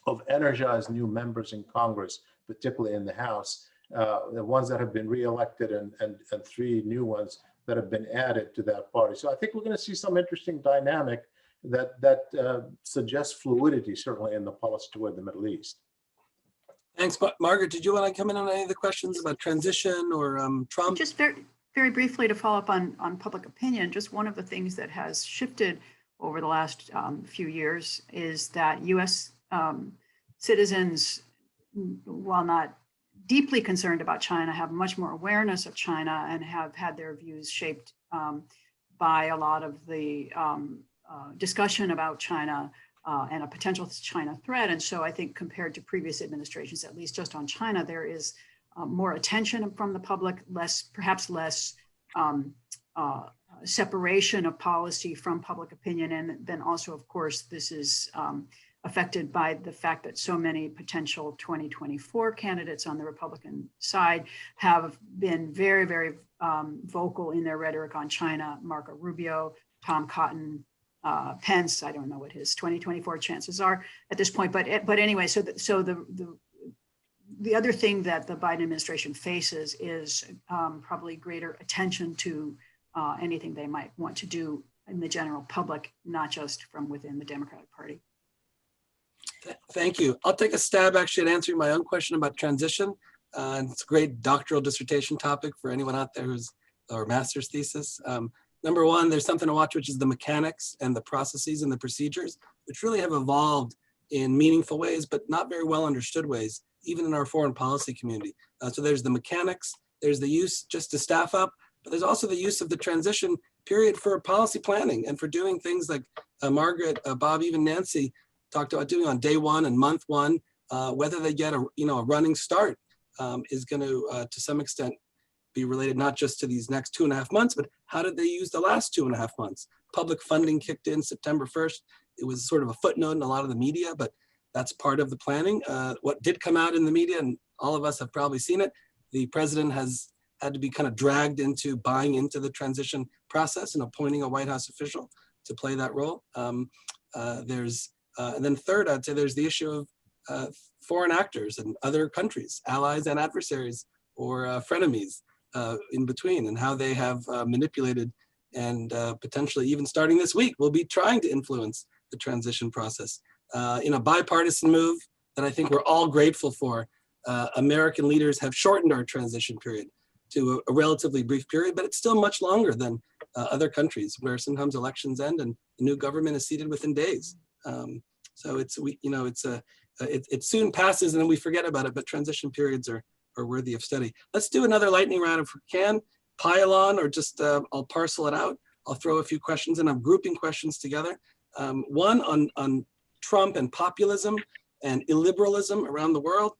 of energized new members in Congress, particularly in the House, the ones that have been reelected and 3 new ones that have been added to that party. So I think we're going to see some interesting dynamic that suggests fluidity, certainly in the policy toward the Middle East. Thanks, Margaret. Did you want to come in on any of the questions about transition or Trump? Just very briefly to follow up on public opinion, just one of the things that has shifted over the last few years is that U.S. Citizens, while not deeply concerned about China, have much more awareness of China and have had their views shaped by a lot of the discussion about China and a potential China threat. And so I think compared to previous administrations, at least just on China, there is more attention from the public, perhaps less separation of policy from public opinion. And then also, of course, this is affected by the fact that so many potential 2024 candidates on the Republican side have been very, very vocal in their rhetoric on China. Marco Rubio, Tom Cotton, Pence. I don't know what his 2024 chances are at this point, but anyway, so the other thing that the Biden administration faces is probably greater attention to anything they might want to do in the general public, not just from within the Democratic Party. Thank you. I'll take a stab actually at answering my own question about transition. It's a great doctoral dissertation topic for anyone out there or master's thesis. Number one, there's something to watch, which is the mechanics and the processes and the procedures, which really have evolved in meaningful ways, but not very well understood ways, even in our foreign policy community. So there's the mechanics, there's the use just to staff up, but there's also the use of the transition period for policy planning and for doing things like Margaret, Bob, even Nancy talked about doing on day one and month one, whether they get a running start is going to some extent, be related not just to these next 2.5 months, but how did they use the last 2.5 months? Public funding kicked in September 1st. It was sort of a footnote in a lot of the media, but that's part of the planning. What did come out in the media, and all of us have probably seen it, the president has had to be kind of dragged into buying into the transition process and appointing a White House official to play that role. And then third, I'd say there's the issue of foreign actors and other countries, allies and adversaries, or frenemies in between, and how they have manipulated and potentially even starting this week, will be trying to influence the transition process. In a bipartisan move that I think we're all grateful for, American leaders have shortened our transition period to a relatively brief period, but it's still much longer than other countries where sometimes elections end and the new government is seated within days. So it soon passes and then we forget about it, but transition periods are worthy of study. Let's do another lightning round if we can. Pile on, or just I'll parcel it out. I'll throw a few questions and I'm grouping questions together. One on Trump and populism and illiberalism around the world.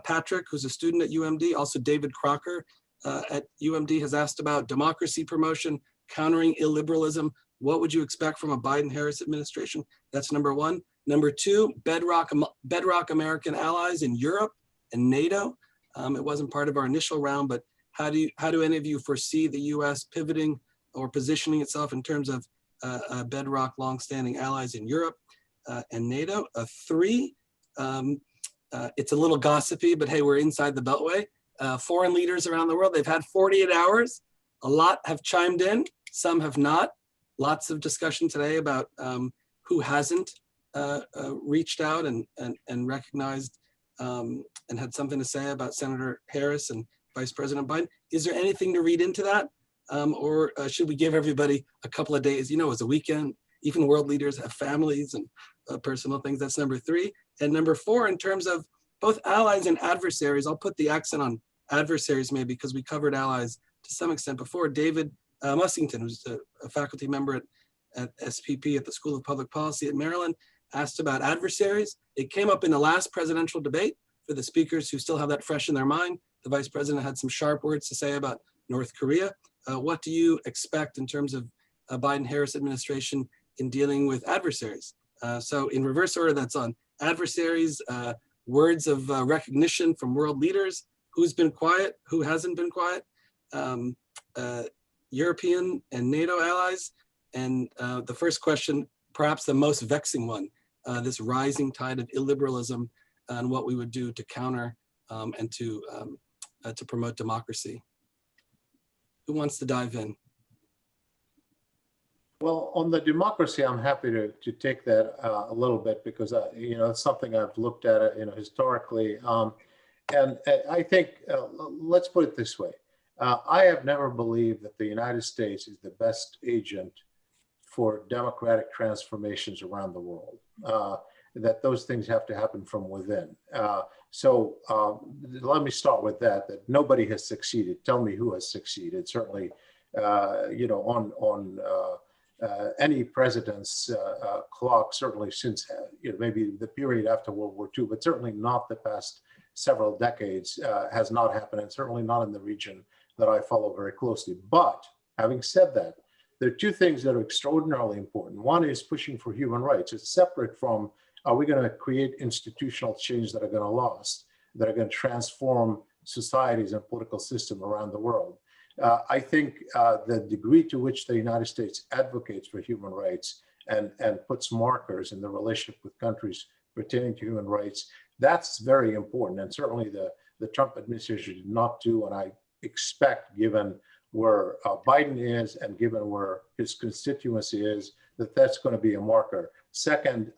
Patrick, who's a student at UMD, also David Crocker at UMD, has asked about democracy promotion, countering illiberalism. What would you expect from a Biden-Harris administration? That's number one. Number two, bedrock American allies in Europe and NATO. It wasn't part of our initial round, but how do any of you foresee the U.S. pivoting or positioning itself in terms of bedrock longstanding allies in Europe and NATO? Three, it's a little gossipy, but hey, we're inside the Beltway. Foreign leaders around the world, they've had 48 hours. A lot have chimed in, some have not. Lots of discussion today about who hasn't reached out and recognized and had something to say about Senator Harris and Vice President Biden. Is there anything to read into that? Or should we give everybody a couple of days? You know, it's a weekend, even world leaders have families and personal things. That's number three. And number four, in terms of both allies and adversaries, I'll put the accent on adversaries maybe because we covered allies to some extent before. David Mussington, who's a faculty member at SPP at the School of Public Policy at Maryland, asked about adversaries. It came up in the last presidential debate. For the speakers who still have that fresh in their mind, the vice president had some sharp words to say about North Korea. What do you expect in terms of a Biden-Harris administration in dealing with adversaries? So in reverse order, that's on adversaries, words of recognition from world leaders, who's been quiet, who hasn't been quiet, European and NATO allies, and the first question, perhaps the most vexing one, this rising tide of illiberalism and what we would do to counter and to promote democracy. Who wants to dive in? Well, on the democracy, I'm happy to take that a little bit because it's something I've looked at historically, and I think let's put it this way: I have never believed that the United States is the best agent for democratic transformations around the world. That those things have to happen from within. So let me start with that nobody has succeeded. Tell me who has succeeded. Certainly, on any president's clock, certainly since maybe the period after World War II, but certainly not the past several decades has not happened, and certainly not in the region that I follow very closely. But having said that, there are two things that are extraordinarily important. One is pushing for human rights. It's separate from, are we going to create institutional change that are going to last, that are going to transform societies and political system around the world? I think the degree to which the United States advocates for human rights and puts markers in the relationship with countries pertaining to human rights, that's very important. And certainly the Trump administration did not do, and I expect, given where Biden is and given where his constituency is, that's going to be a marker. Second,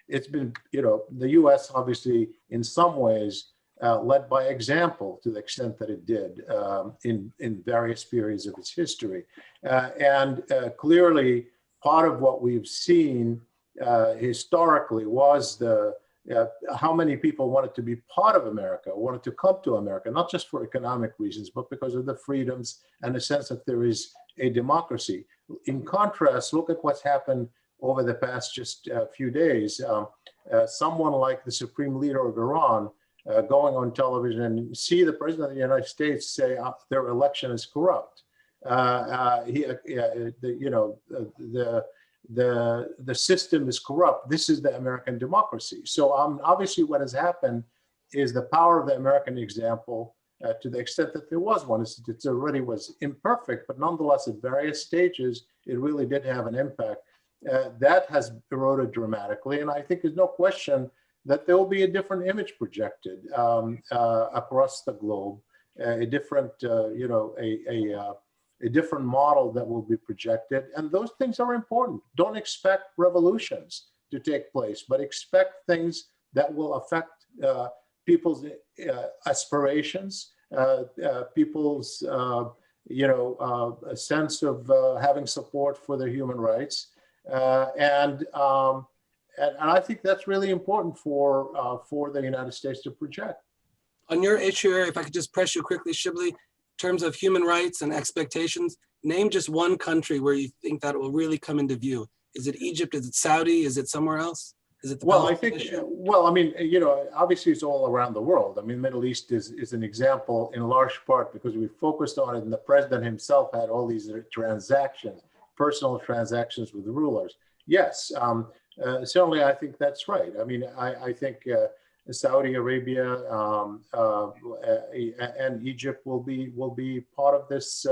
it's been, the U.S. obviously in some ways led by example to the extent that it did in various periods of its history. And clearly part of what we've seen historically was how many people wanted to be part of America, wanted to come to America, not just for economic reasons, but because of the freedoms and the sense that there is a democracy. In contrast, look at what's happened over the past just few days. Someone like the supreme leader of Iran going on television and see the president of the United States say their election is corrupt. The system is corrupt. This is the American democracy. So obviously what has happened is the power of the American example, to the extent that there was one, it already was imperfect, but nonetheless at various stages, it really did have an impact. That has eroded dramatically. And I think there's no question that there will be a different image projected across the globe, a different, a different model that will be projected. And those things are important. Don't expect revolutions to take place, but expect things that will affect people's aspirations, people's a sense of having support for their human rights. And I think that's really important for the United States to project. On your issue, if I could just press you quickly, Shibley, in terms of human rights and expectations, name just one country where you think that will really come into view. Is it Egypt? Is it Saudi? Is it somewhere else? Is it the obviously it's all around the world. I mean, Middle East is an example in large part because we focused on it, and the president himself had all these transactions, personal transactions with the rulers. Yes, certainly I think that's right. I mean, I think Saudi Arabia and Egypt will be part of this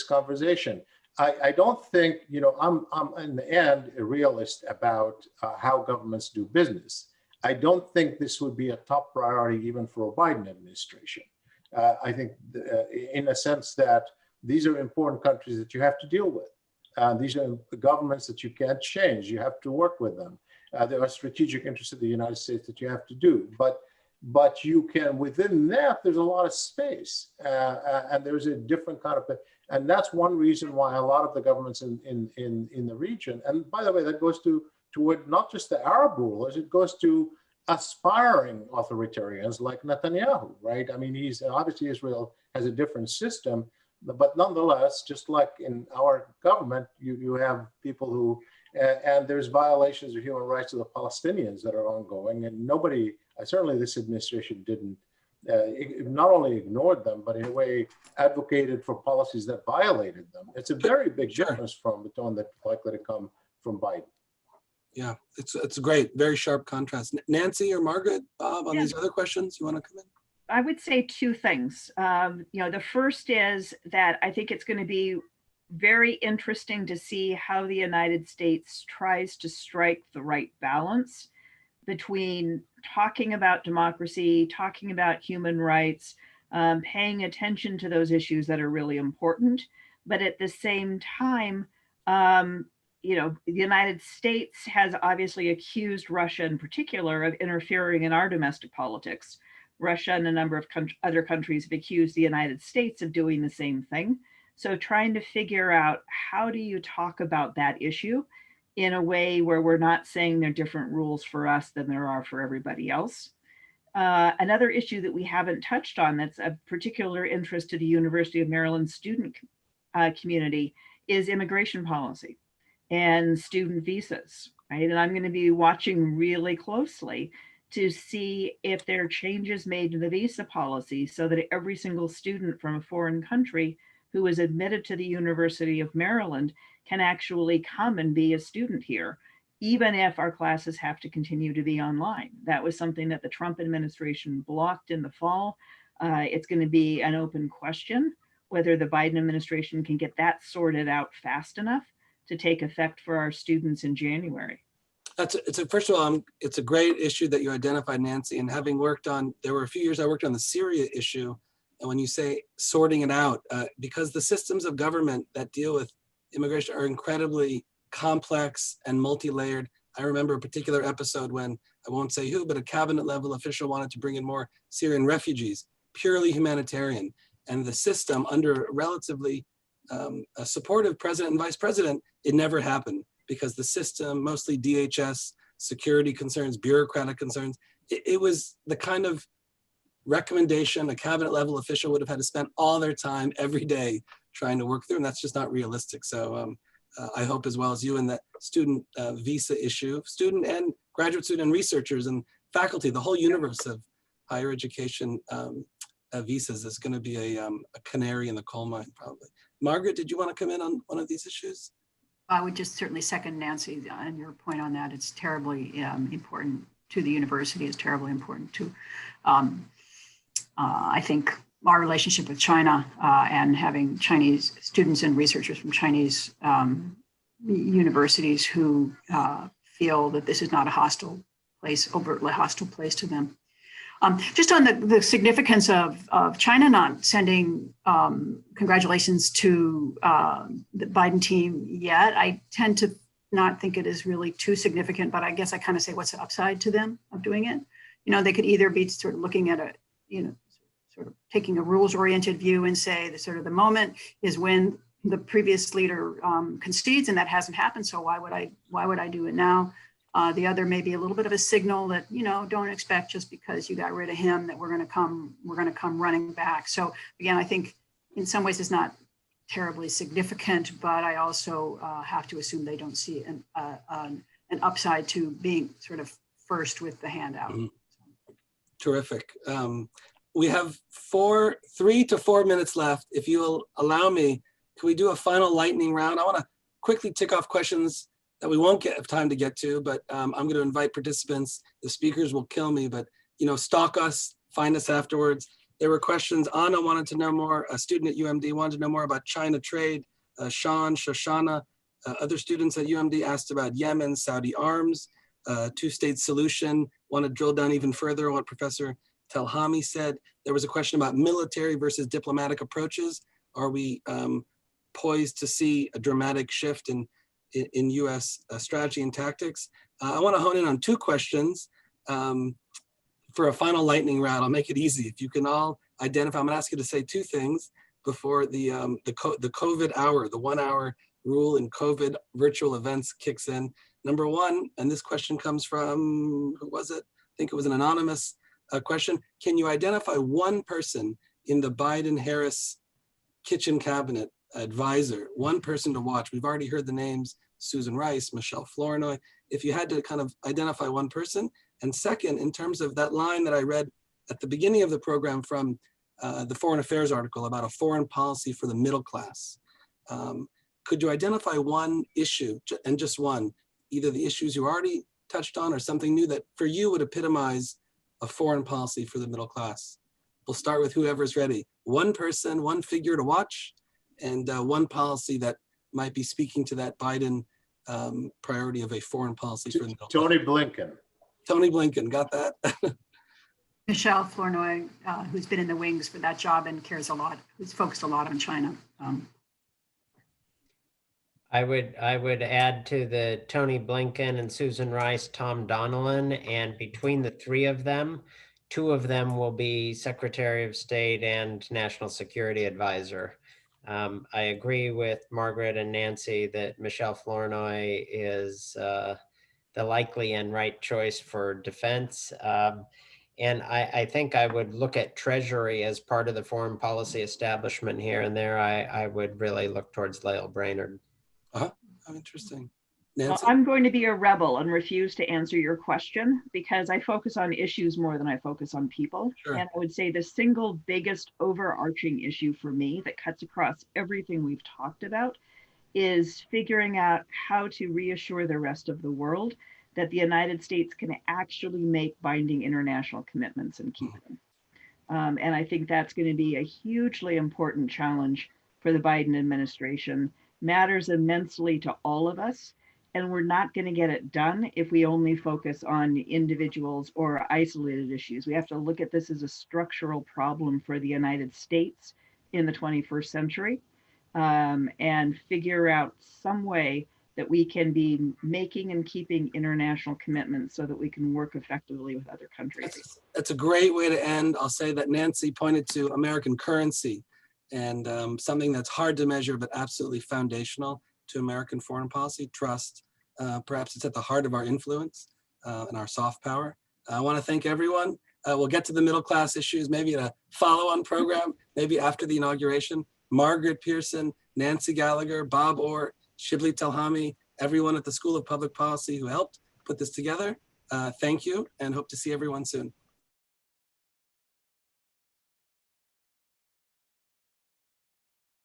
conversation. I don't think, I'm in the end a realist about how governments do business. I don't think this would be a top priority even for a Biden administration. I think in a sense that these are important countries that you have to deal with. These are governments that you can't change. You have to work with them. There are strategic interests of the United States that you have to do. But you can, within that, there's a lot of space. And there's a different kind of, and that's one reason why a lot of the governments in the region, and by the way, that goes toward not just the Arab rulers, it goes to aspiring authoritarians like Netanyahu, right? I mean, obviously Israel has a different system, but nonetheless, just like in our government, you have people who, and there's violations of human rights of the Palestinians that are ongoing, and nobody, certainly this administration didn't, not only ignored them, but in a way advocated for policies that violated them. It's a very big difference from the tone that's likely to come from Biden. Yeah, it's a great, very sharp contrast. Nancy or Margaret, Bob, on these other questions, you want to come in? I would say two things. The first is that I think it's going to be very interesting to see how the United States tries to strike the right balance between talking about democracy, talking about human rights, paying attention to those issues that are really important. But at the same time, the United States has obviously accused Russia in particular of interfering in our domestic politics. Russia and a number of other countries have accused the United States of doing the same thing. So trying to figure out how do you talk about that issue in a way where we're not saying there are different rules for us than there are for everybody else. Another issue that we haven't touched on that's of particular interest to the University of Maryland student community is immigration policy and student visas, right? And I'm going to be watching really closely to see if there are changes made to the visa policy so that every single student from a foreign country who is admitted to the University of Maryland can actually come and be a student here, even if our classes have to continue to be online. That was something that the Trump administration blocked in the fall. It's going to be an open question whether the Biden administration can get that sorted out fast enough to take effect for our students in January. First of all, it's a great issue that you identified, Nancy, and having worked on, there were a few years I worked on the Syria issue. And when you say sorting it out, because the systems of government that deal with immigration are incredibly complex and multi-layered. I remember a particular episode when, I won't say who, but a cabinet level official wanted to bring in more Syrian refugees, purely humanitarian. And the system under relatively a supportive president and vice president, it never happened because the system, mostly DHS, security concerns, bureaucratic concerns, it was the kind of recommendation a cabinet level official would have had to spend all their time every day trying to work through, and that's just not realistic. So I hope, as well as you, in that student visa issue, student and graduate student and researchers and faculty, the whole universe of higher education visas is going to be a canary in the coal mine, probably. Margaret, did you want to come in on one of these issues? I would just certainly second Nancy on your point on that. It's terribly important to the university. It's terribly important to, I think, our relationship with China and having Chinese students and researchers from Chinese universities who feel that this is not a hostile place, overtly hostile place to them. Just on the significance of China not sending congratulations to the Biden team yet, I tend to not think it is really too significant, but I guess I kind of say, what's the upside to them of doing it? You know, they could either be sort of looking at a, you know, sort of taking a rules-oriented view and say the sort of the moment is when the previous leader concedes, and that hasn't happened. So why would I do it now? The other may be a little bit of a signal that, you know, don't expect just because you got rid of him that we're going to come running back. So again, I think in some ways it's not terribly significant, but I also have to assume they don't see an upside to being sort of first with the handout. Mm-hmm. Terrific. We have 3 to 4 minutes left. If you will allow me, can we do a final lightning round? I want to quickly tick off questions that we won't have time to get to, but I'm going to invite participants. The speakers will kill me, but you know, stalk us, find us afterwards. There were questions. Anna wanted to know more. A student at UMD wanted to know more about China trade. Sean, Shoshana, other students at UMD asked about Yemen, Saudi arms, two-state solution. Want to drill down even further on what Professor Telhami said. There was a question about military versus diplomatic approaches. Are we poised to see a dramatic shift in U.S. Strategy and tactics? I want to hone in on 2 questions for a final lightning round. I'll make it easy. If you can all identify, I'm going to ask you to say 2 things before the COVID hour, the 1 hour rule in COVID virtual events kicks in. Number 1, and this question comes from, who was it? I think it was an anonymous question. Can you identify one person in the Biden-Harris kitchen cabinet advisor, one person to watch? We've already heard the names, Susan Rice, Michelle Flournoy. If you had to kind of identify one person. And second, in terms of that line that I read at the beginning of the program from the Foreign Affairs article about a foreign policy for the middle class, could you identify one issue, and just one, either the issues you already touched on or something new that for you would epitomize a foreign policy for the middle class? We'll start with whoever's ready. One person, one figure to watch, and one policy that might be speaking to that Biden priority of a foreign policy for the middle class. Tony Blinken. Tony Blinken, got that? Michelle Flournoy, who's been in the wings for that job and cares a lot, who's focused a lot on China. I would add to the Tony Blinken and Susan Rice, Tom Donilon, and between the 3 of them, 2 of them will be Secretary of State and National Security Advisor. I agree with Margaret and Nancy that Michelle Flournoy is the likely and right choice for defense. And I think I would look at Treasury as part of the foreign policy establishment here, and there I would really look towards Lael Brainerd. How interesting. Nancy? Well, I'm going to be a rebel and refuse to answer your question because I focus on issues more than I focus on people. Sure. And I would say the single biggest overarching issue for me that cuts across everything we've talked about is figuring out how to reassure the rest of the world that the United States can actually make binding international commitments and keep them. And I think that's going to be a hugely important challenge for the Biden administration. Matters immensely to all of us. And we're not going to get it done if we only focus on individuals or isolated issues. We have to look at this as a structural problem for the United States in the 21st century and figure out some way that we can be making and keeping international commitments so that we can work effectively with other countries. That's a great way to end. I'll say that Nancy pointed to American currency and something that's hard to measure, but absolutely foundational to American foreign policy, trust. Perhaps it's at the heart of our influence and our soft power. I want to thank everyone. We'll get to the middle class issues, maybe in a follow-on program, maybe after the inauguration. Margaret Pearson, Nancy Gallagher, Bob Orr, Shibley Telhami, everyone at the School of Public Policy who helped put this together. Thank you and hope to see everyone soon.